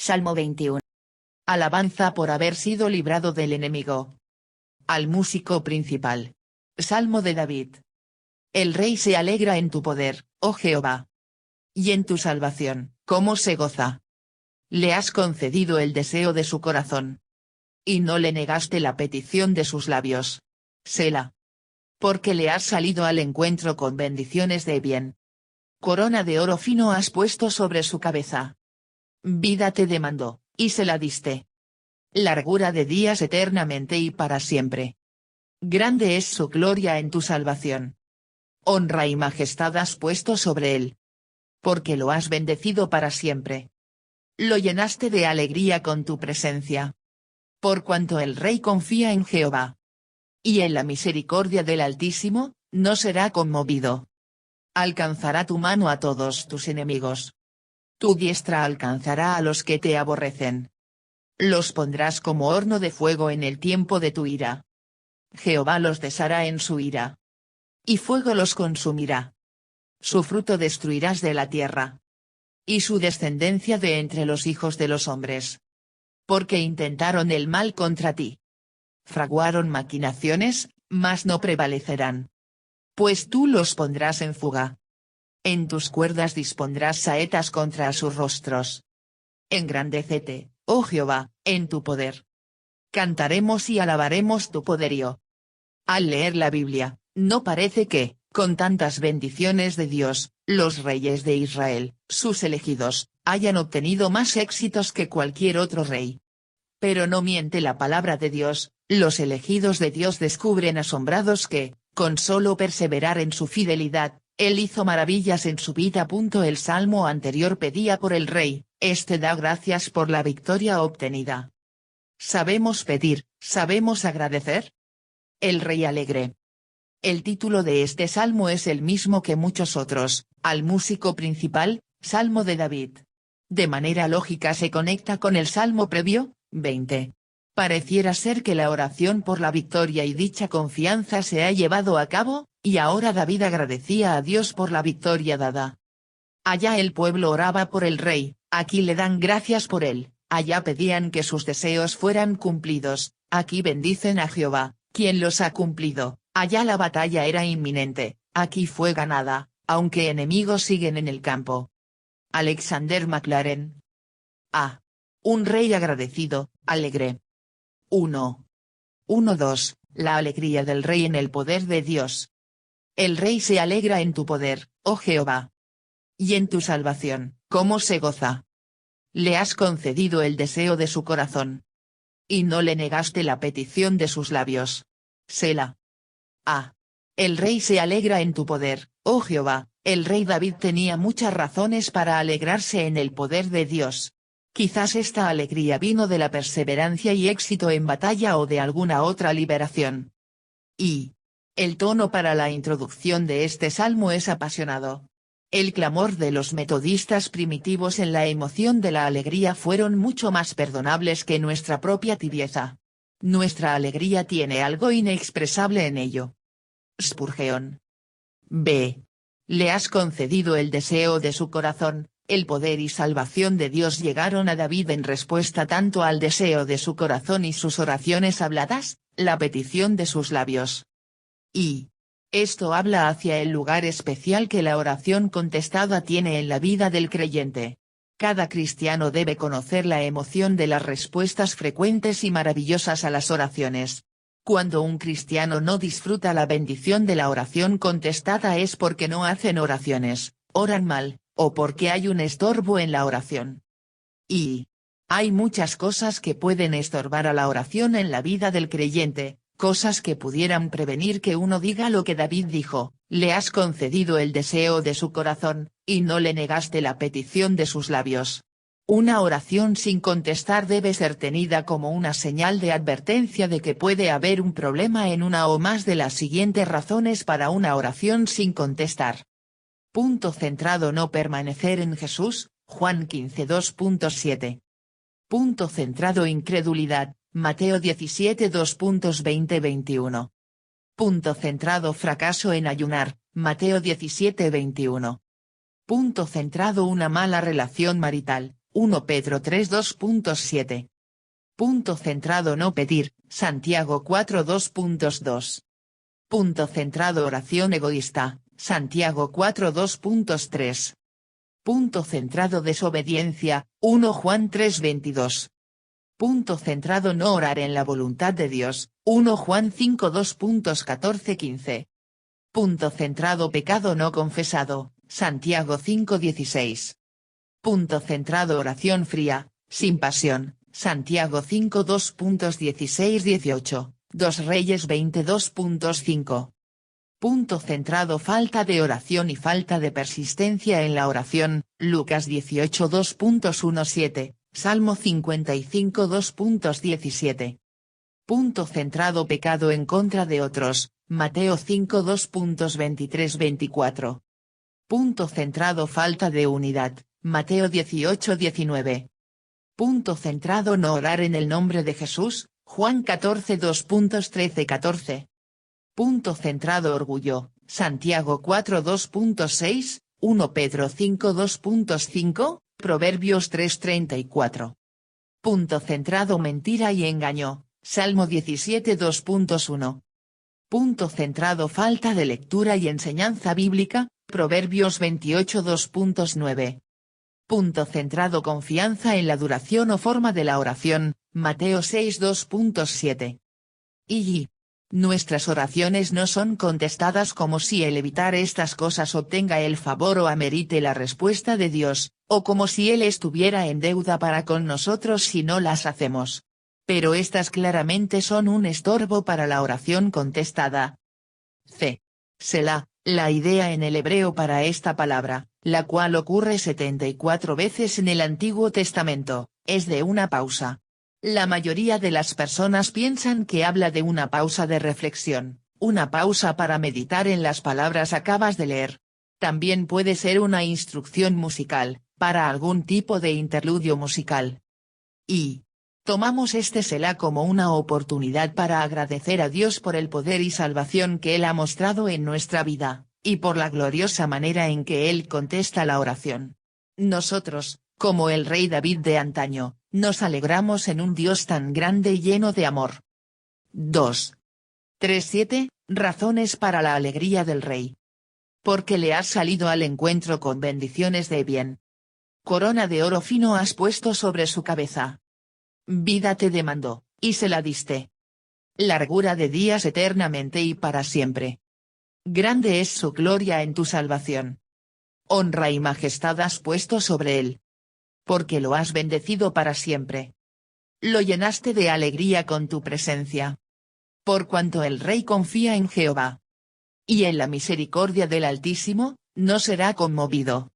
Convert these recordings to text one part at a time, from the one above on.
Salmo 21. Alabanza por haber sido librado del enemigo. Al músico principal. Salmo de David. El rey se alegra en tu poder, oh Jehová. Y en tu salvación, ¿cómo se goza? Le has concedido el deseo de su corazón. Y no le negaste la petición de sus labios. Selah. Porque le has salido al encuentro con bendiciones de bien. Corona de oro fino has puesto sobre su cabeza. Vida te demandó, y se la diste. Largura de días eternamente y para siempre. Grande es su gloria en tu salvación. Honra y majestad has puesto sobre él. Porque lo has bendecido para siempre. Lo llenaste de alegría con tu presencia. Por cuanto el rey confía en Jehová. Y en la misericordia del Altísimo, no será conmovido. Alcanzará tu mano a todos tus enemigos. Tu diestra alcanzará a los que te aborrecen. Los pondrás como horno de fuego en el tiempo de tu ira. Jehová los deshará en su ira. Y fuego los consumirá. Su fruto destruirás de la tierra. Y su descendencia de entre los hijos de los hombres. Porque intentaron el mal contra ti. Fraguaron maquinaciones, mas no prevalecerán. Pues tú los pondrás en fuga. En tus cuerdas dispondrás saetas contra sus rostros. Engrandécete, oh Jehová, en tu poder. Cantaremos y alabaremos tu poderío. Al leer la Biblia, no parece que, con tantas bendiciones de Dios, los reyes de Israel, sus elegidos, hayan obtenido más éxitos que cualquier otro rey. Pero no miente la palabra de Dios, los elegidos de Dios descubren asombrados que, con solo perseverar en su fidelidad, Él hizo maravillas en su vida. El salmo anterior pedía por el rey, este da gracias por la victoria obtenida. ¿Sabemos pedir, sabemos agradecer? El rey alegre. El título de este salmo es el mismo que muchos otros, al músico principal, Salmo de David. De manera lógica se conecta con el salmo previo, 20. Pareciera ser que la oración por la victoria y dicha confianza se ha llevado a cabo, y ahora David agradecía a Dios por la victoria dada. Allá el pueblo oraba por el rey, aquí le dan gracias por él, allá pedían que sus deseos fueran cumplidos, aquí bendicen a Jehová, quien los ha cumplido, allá la batalla era inminente, aquí fue ganada, aunque enemigos siguen en el campo. Alexander Maclaren. A. Un rey agradecido, alegre. 1:2. La alegría del rey en el poder de Dios. El rey se alegra en tu poder, oh Jehová. Y en tu salvación, ¿cómo se goza? Le has concedido el deseo de su corazón. Y no le negaste la petición de sus labios. Selah. A. El rey se alegra en tu poder, oh Jehová. El rey David tenía muchas razones para alegrarse en el poder de Dios. Quizás esta alegría vino de la perseverancia y éxito en batalla o de alguna otra liberación. Y el tono para la introducción de este salmo es apasionado. El clamor de los metodistas primitivos en la emoción de la alegría fueron mucho más perdonables que nuestra propia tibieza. Nuestra alegría tiene algo inexpresable en ello. Spurgeon. B. Le has concedido el deseo de su corazón. El poder y salvación de Dios llegaron a David en respuesta tanto al deseo de su corazón y sus oraciones habladas, la petición de sus labios. Y esto habla hacia el lugar especial que la oración contestada tiene en la vida del creyente. Cada cristiano debe conocer la emoción de las respuestas frecuentes y maravillosas a las oraciones. Cuando un cristiano no disfruta la bendición de la oración contestada es porque no hacen oraciones, oran mal, o porque hay un estorbo en la oración. Y hay muchas cosas que pueden estorbar a la oración en la vida del creyente, cosas que pudieran prevenir que uno diga lo que David dijo, le has concedido el deseo de su corazón, y no le negaste la petición de sus labios. Una oración sin contestar debe ser tenida como una señal de advertencia de que puede haber un problema en una o más de las siguientes razones para una oración sin contestar. Punto centrado: no permanecer en Jesús, Juan 15:2.7. Punto centrado: incredulidad, Mateo 17:2.20-21. Punto centrado: fracaso en ayunar, Mateo 17:21. Punto centrado: una mala relación marital, 1 Pedro 3 2.7. Punto centrado no pedir, Santiago 4 2.2. Punto centrado oración egoísta, Santiago 4 2.3. Punto centrado desobediencia, 1 Juan 3 22. Punto centrado no orar en la voluntad de Dios, 1 Juan 5 2.14 15. Punto centrado pecado no confesado, Santiago 5 16. Punto centrado oración fría, sin pasión, Santiago 5 2.16 18, 2 Reyes 22.5. Punto centrado falta de oración y falta de persistencia en la oración, Lucas 18 2.17, Salmo 55 2.17. Punto centrado pecado en contra de otros, Mateo 5 2.23 24. Punto centrado falta de unidad, Mateo 18 19. Punto centrado no orar en el nombre de Jesús, Juan 14 2.13 14. Punto centrado orgullo, Santiago 4 2.6, 1 Pedro 5 2.5, Proverbios 3:34. Punto centrado mentira y engaño, Salmo 17 2.1. Punto centrado falta de lectura y enseñanza bíblica, Proverbios 28 2.9. Punto centrado confianza en la duración o forma de la oración, Mateo 6 2.7. Y nuestras oraciones no son contestadas como si el evitar estas cosas obtenga el favor o amerite la respuesta de Dios, o como si Él estuviera en deuda para con nosotros si no las hacemos. Pero estas claramente son un estorbo para la oración contestada. C. Selah, la idea en el hebreo para esta palabra, la cual ocurre 74 veces en el Antiguo Testamento, es de una pausa. La mayoría de las personas piensan que habla de una pausa de reflexión, una pausa para meditar en las palabras acabas de leer. También puede ser una instrucción musical, para algún tipo de interludio musical. Y tomamos este Selah como una oportunidad para agradecer a Dios por el poder y salvación que Él ha mostrado en nuestra vida, y por la gloriosa manera en que Él contesta la oración. Nosotros, como el rey David de antaño, nos alegramos en un Dios tan grande y lleno de amor. 2. 3.7, razones para la alegría del rey. Porque le has salido al encuentro con bendiciones de bien. Corona de oro fino has puesto sobre su cabeza. Vida te demandó, y se la diste. Largura de días eternamente y para siempre. Grande es su gloria en tu salvación. Honra y majestad has puesto sobre él. Porque lo has bendecido para siempre. Lo llenaste de alegría con tu presencia. Por cuanto el rey confía en Jehová. Y en la misericordia del Altísimo, no será conmovido.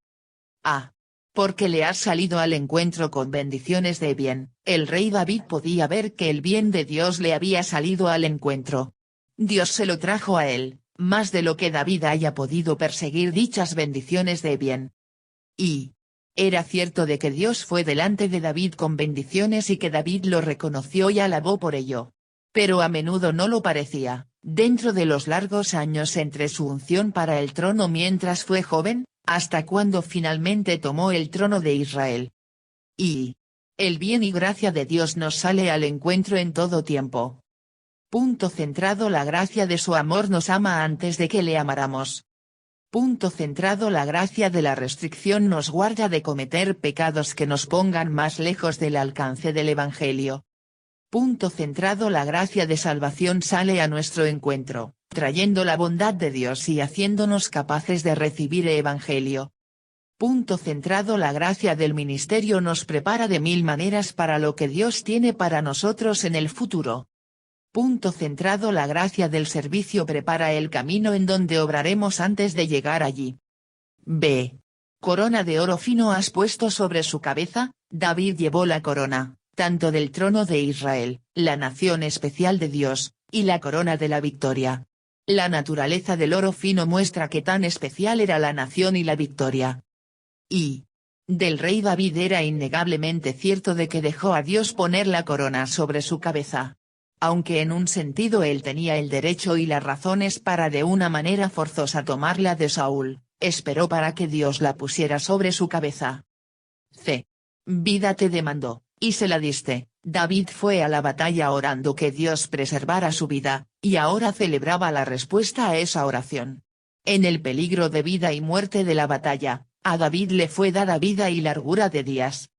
A. Porque le has salido al encuentro con bendiciones de bien, el rey David podía ver que el bien de Dios le había salido al encuentro. Dios se lo trajo a él, más de lo que David haya podido perseguir dichas bendiciones de bien. Y era cierto de que Dios fue delante de David con bendiciones y que David lo reconoció y alabó por ello. Pero a menudo no lo parecía, dentro de los largos años entre su unción para el trono mientras fue joven, hasta cuando finalmente tomó el trono de Israel. Y el bien y gracia de Dios nos sale al encuentro en todo tiempo. Punto centrado la gracia de su amor nos ama antes de que le amáramos. Punto centrado la gracia de la restricción nos guarda de cometer pecados que nos pongan más lejos del alcance del Evangelio. Punto centrado la gracia de salvación sale a nuestro encuentro, trayendo la bondad de Dios y haciéndonos capaces de recibir el Evangelio. Punto centrado la gracia del ministerio nos prepara de mil maneras para lo que Dios tiene para nosotros en el futuro. Punto centrado la gracia del servicio prepara el camino en donde obraremos antes de llegar allí. B. Corona de oro fino has puesto sobre su cabeza, David llevó la corona, tanto del trono de Israel, la nación especial de Dios, y la corona de la victoria. La naturaleza del oro fino muestra que tan especial era la nación y la victoria. Y del rey David era innegablemente cierto de que dejó a Dios poner la corona sobre su cabeza. Aunque en un sentido él tenía el derecho y las razones para de una manera forzosa tomarla de Saúl, esperó para que Dios la pusiera sobre su cabeza. C. Vida te demandó, y se la diste. David fue a la batalla orando que Dios preservara su vida, y ahora celebraba la respuesta a esa oración. En el peligro de vida y muerte de la batalla, a David le fue dada vida y largura de días.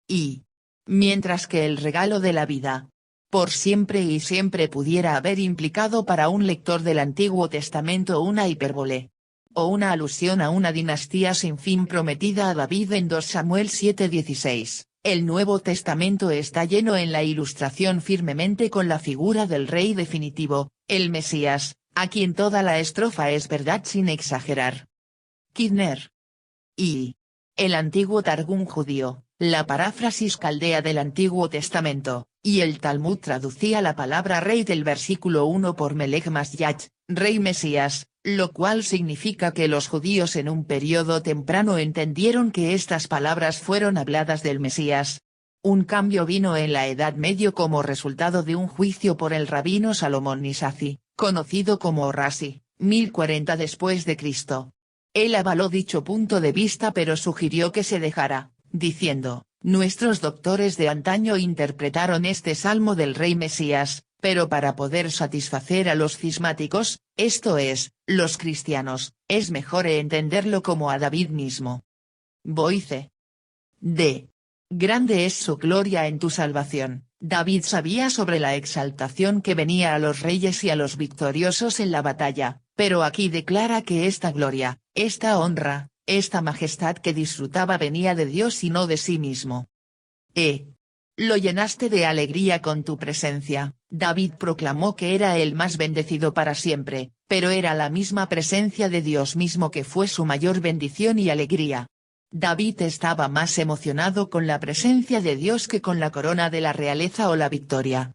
Y, mientras que el regalo de la vida, por siempre y siempre pudiera haber implicado para un lector del Antiguo Testamento una hipérbole, o una alusión a una dinastía sin fin prometida a David en 2 Samuel 7:16, el Nuevo Testamento está lleno en la ilustración firmemente con la figura del rey definitivo, el Mesías, a quien toda la estrofa es verdad sin exagerar. Kidner. Y. El antiguo Targum judío, la paráfrasis caldea del Antiguo Testamento, y el Talmud traducía la palabra rey del versículo 1 por Melech Mashiach, rey Mesías, lo cual significa que los judíos en un periodo temprano entendieron que estas palabras fueron habladas del Mesías. Un cambio vino en la Edad Medio como resultado de un juicio por el rabino Salomón Nisazi, conocido como Rashi, 1040 después de Cristo. Él avaló dicho punto de vista pero sugirió que se dejara, diciendo, nuestros doctores de antaño interpretaron este salmo del rey Mesías, pero para poder satisfacer a los cismáticos, esto es, los cristianos, es mejor entenderlo como a David mismo. Boice. D. Grande es su gloria en tu salvación. David sabía sobre la exaltación que venía a los reyes y a los victoriosos en la batalla, pero aquí declara que esta gloria, esta honra, esta majestad que disfrutaba venía de Dios y no de sí mismo. Lo llenaste de alegría con tu presencia. David proclamó que era el más bendecido para siempre, pero era la misma presencia de Dios mismo que fue su mayor bendición y alegría. David estaba más emocionado con la presencia de Dios que con la corona de la realeza o la victoria.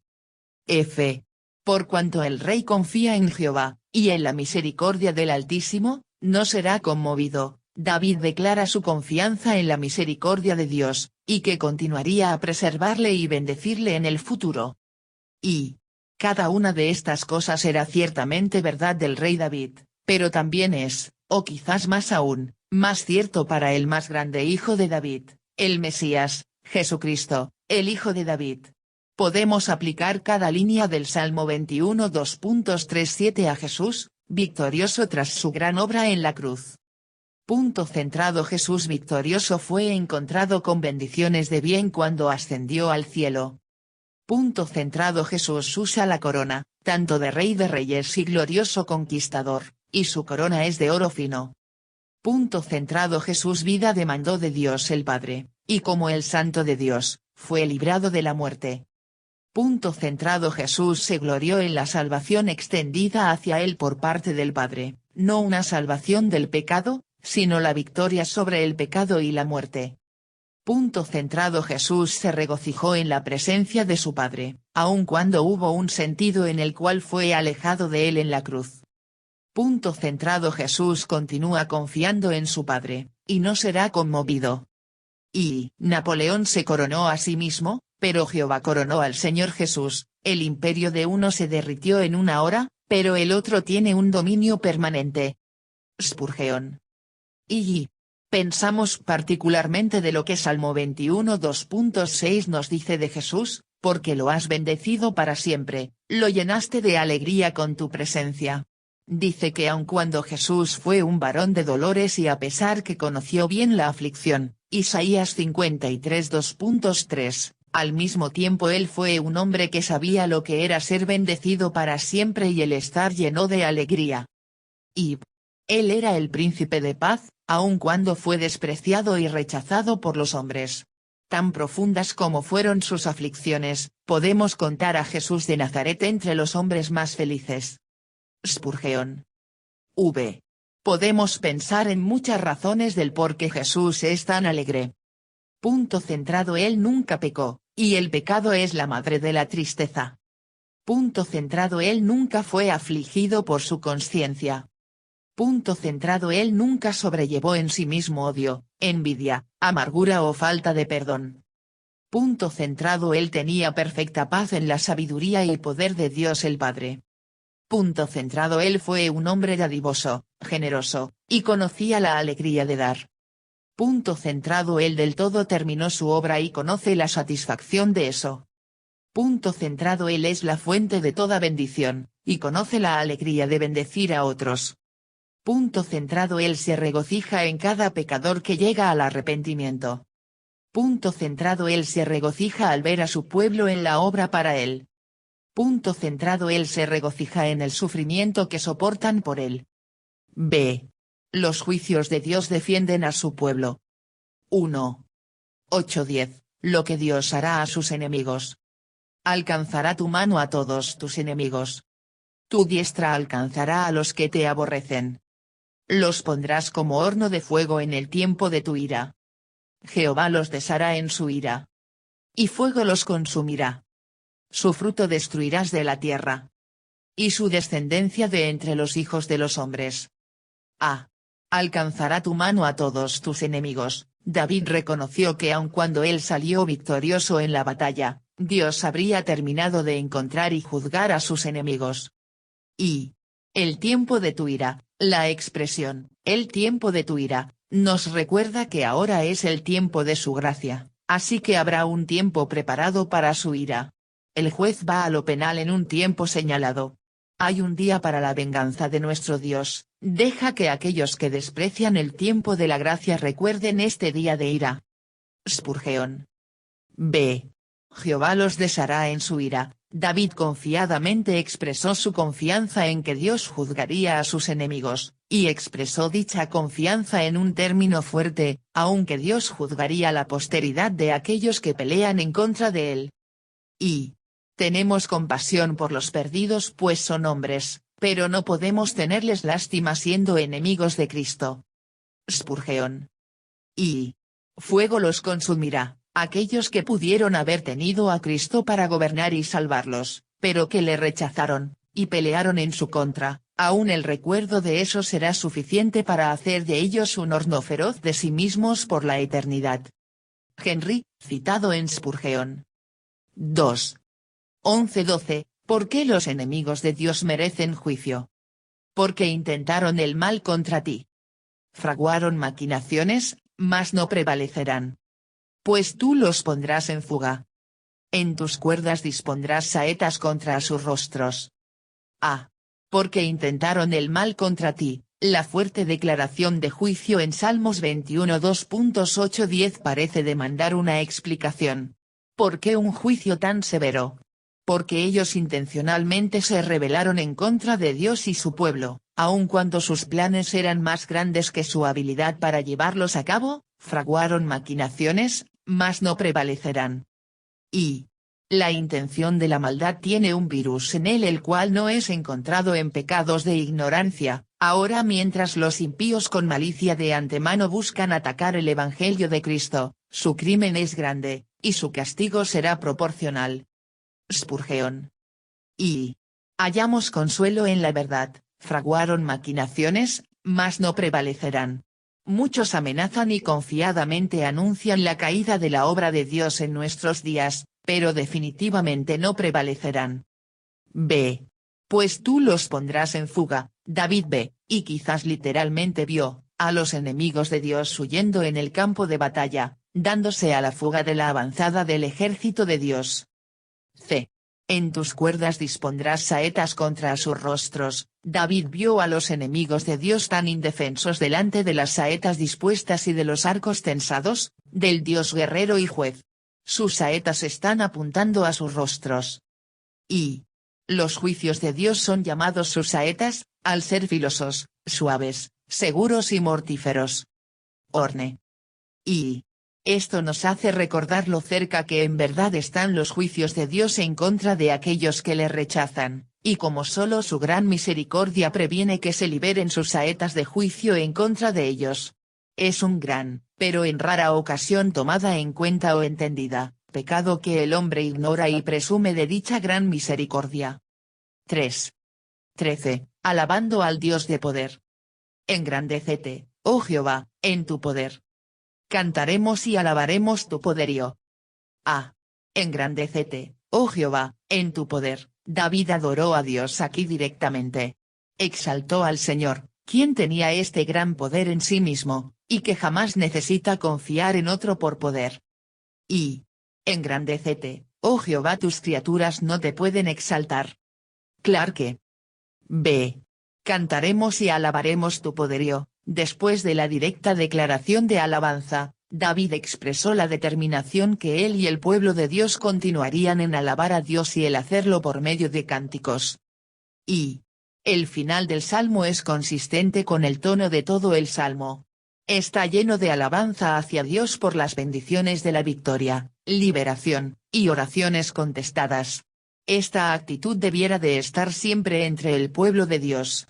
Por cuanto el rey confía en Jehová, y en la misericordia del Altísimo, no será conmovido. David declara su confianza en la misericordia de Dios, y que continuaría a preservarle y bendecirle en el futuro. Y cada una de estas cosas era ciertamente verdad del rey David, pero también es, o quizás más aún, más cierto para el más grande hijo de David, el Mesías, Jesucristo, el hijo de David. Podemos aplicar cada línea del Salmo 21 2.37 a Jesús, victorioso tras su gran obra en la cruz. Punto centrado. Jesús victorioso fue encontrado con bendiciones de bien cuando ascendió al cielo. Punto centrado. Jesús usa la corona, tanto de Rey de Reyes y glorioso conquistador, y su corona es de oro fino. Punto centrado. Jesús vida demandó de Dios el Padre, y como el Santo de Dios, fue librado de la muerte. Punto centrado. Jesús se glorió en la salvación extendida hacia él por parte del Padre, no una salvación del pecado, sino la victoria sobre el pecado y la muerte. Punto centrado. Jesús se regocijó en la presencia de su Padre, aun cuando hubo un sentido en el cual fue alejado de él en la cruz. Punto centrado. Jesús continúa confiando en su Padre, y no será conmovido. Y Napoleón se coronó a sí mismo, pero Jehová coronó al Señor Jesús. El imperio de uno se derritió en una hora, pero el otro tiene un dominio permanente. Spurgeon. Y pensamos particularmente de lo que Salmo 21 2.6 nos dice de Jesús, porque lo has bendecido para siempre, lo llenaste de alegría con tu presencia. Dice que aun cuando Jesús fue un varón de dolores y a pesar que conoció bien la aflicción, Isaías 53 2.3, al mismo tiempo él fue un hombre que sabía lo que era ser bendecido para siempre y el estar lleno de alegría. Y él era el príncipe de paz, aun cuando fue despreciado y rechazado por los hombres. Tan profundas como fueron sus aflicciones, podemos contar a Jesús de Nazaret entre los hombres más felices. Spurgeon. Podemos pensar en muchas razones del por qué Jesús es tan alegre. Punto centrado. Él nunca pecó, y el pecado es la madre de la tristeza. Punto centrado. Él nunca fue afligido por su conciencia. Punto centrado. Él nunca sobrellevó en sí mismo odio, envidia, amargura o falta de perdón. Punto centrado. Él tenía perfecta paz en la sabiduría y poder de Dios el Padre. Punto centrado. Él fue un hombre dadivoso, generoso, y conocía la alegría de dar. Punto centrado. Él del todo terminó su obra y conoce la satisfacción de eso. Punto centrado. Él es la fuente de toda bendición, y conoce la alegría de bendecir a otros. Punto centrado. Él se regocija en cada pecador que llega al arrepentimiento. Punto centrado. Él se regocija al ver a su pueblo en la obra para él. Punto centrado. Él se regocija en el sufrimiento que soportan por él. B. Los juicios de Dios defienden a su pueblo. 1. 8:10. Lo que Dios hará a sus enemigos. Alcanzará tu mano a todos tus enemigos. Tu diestra alcanzará a los que te aborrecen. Los pondrás como horno de fuego en el tiempo de tu ira. Jehová los deshará en su ira. Y fuego los consumirá. Su fruto destruirás de la tierra. Y su descendencia de entre los hijos de los hombres. A. Alcanzará tu mano a todos tus enemigos. David reconoció que aun cuando él salió victorioso en la batalla, Dios habría terminado de encontrar y juzgar a sus enemigos. Y. El tiempo de tu ira, la expresión, el tiempo de tu ira, nos recuerda que ahora es el tiempo de su gracia, así que habrá un tiempo preparado para su ira. El juez va a lo penal en un tiempo señalado. Hay un día para la venganza de nuestro Dios, deja que aquellos que desprecian el tiempo de la gracia recuerden este día de ira. Spurgeon. B. Jehová los deshará en su ira. David confiadamente expresó su confianza en que Dios juzgaría a sus enemigos, y expresó dicha confianza en un término fuerte, aunque Dios juzgaría la posteridad de aquellos que pelean en contra de él. Y. Tenemos compasión por los perdidos pues son hombres, pero no podemos tenerles lástima siendo enemigos de Cristo. Spurgeon. Y. Fuego los consumirá. Aquellos que pudieron haber tenido a Cristo para gobernar y salvarlos, pero que le rechazaron, y pelearon en su contra, aún el recuerdo de eso será suficiente para hacer de ellos un horno feroz de sí mismos por la eternidad. Henry, citado en Spurgeon. 2. 11:12, ¿por qué los enemigos de Dios merecen juicio? Porque intentaron el mal contra ti. Fraguaron maquinaciones, mas no prevalecerán. Pues tú los pondrás en fuga. En tus cuerdas dispondrás saetas contra sus rostros. A. Porque intentaron el mal contra ti, la fuerte declaración de juicio en Salmos 21 2.8-10 parece demandar una explicación. ¿Por qué un juicio tan severo? Porque ellos intencionalmente se rebelaron en contra de Dios y su pueblo, aun cuando sus planes eran más grandes que su habilidad para llevarlos a cabo, fraguaron maquinaciones, mas no prevalecerán. Y. La intención de la maldad tiene un virus en él el cual no es encontrado en pecados de ignorancia, ahora mientras los impíos con malicia de antemano buscan atacar el Evangelio de Cristo, su crimen es grande, y su castigo será proporcional. Spurgeon. Y. Hallamos consuelo en la verdad, fraguaron maquinaciones, mas no prevalecerán. Muchos amenazan y confiadamente anuncian la caída de la obra de Dios en nuestros días, pero definitivamente no prevalecerán. B. Pues tú los pondrás en fuga. David B., y quizás literalmente vio, a los enemigos de Dios huyendo en el campo de batalla, dándose a la fuga de la avanzada del ejército de Dios. C. En tus cuerdas dispondrás saetas contra sus rostros. David vio a los enemigos de Dios tan indefensos delante de las saetas dispuestas y de los arcos tensados, del Dios guerrero y juez. Sus saetas están apuntando a sus rostros. Y. Los juicios de Dios son llamados sus saetas, al ser filosos, suaves, seguros y mortíferos. Orne. Y. Esto nos hace recordar lo cerca que en verdad están los juicios de Dios en contra de aquellos que le rechazan, y como solo su gran misericordia previene que se liberen sus saetas de juicio en contra de ellos. Es un gran, pero en rara ocasión tomada en cuenta o entendida, pecado que el hombre ignora y presume de dicha gran misericordia. 3. 13. Alabando al Dios de poder. Engrandécete, oh Jehová, en tu poder. Cantaremos y alabaremos tu poderío. A. Engrandécete, oh Jehová, en tu poder. David adoró a Dios aquí directamente. Exaltó al Señor, quien tenía este gran poder en sí mismo, y que jamás necesita confiar en otro por poder. Y. Engrandécete, oh Jehová, tus criaturas no te pueden exaltar. Clarke. B. Cantaremos y alabaremos tu poderío. Después de la directa declaración de alabanza, David expresó la determinación que él y el pueblo de Dios continuarían en alabar a Dios y el hacerlo por medio de cánticos. Y. El final del salmo es consistente con el tono de todo el salmo. Está lleno de alabanza hacia Dios por las bendiciones de la victoria, liberación, y oraciones contestadas. Esta actitud debiera de estar siempre entre el pueblo de Dios.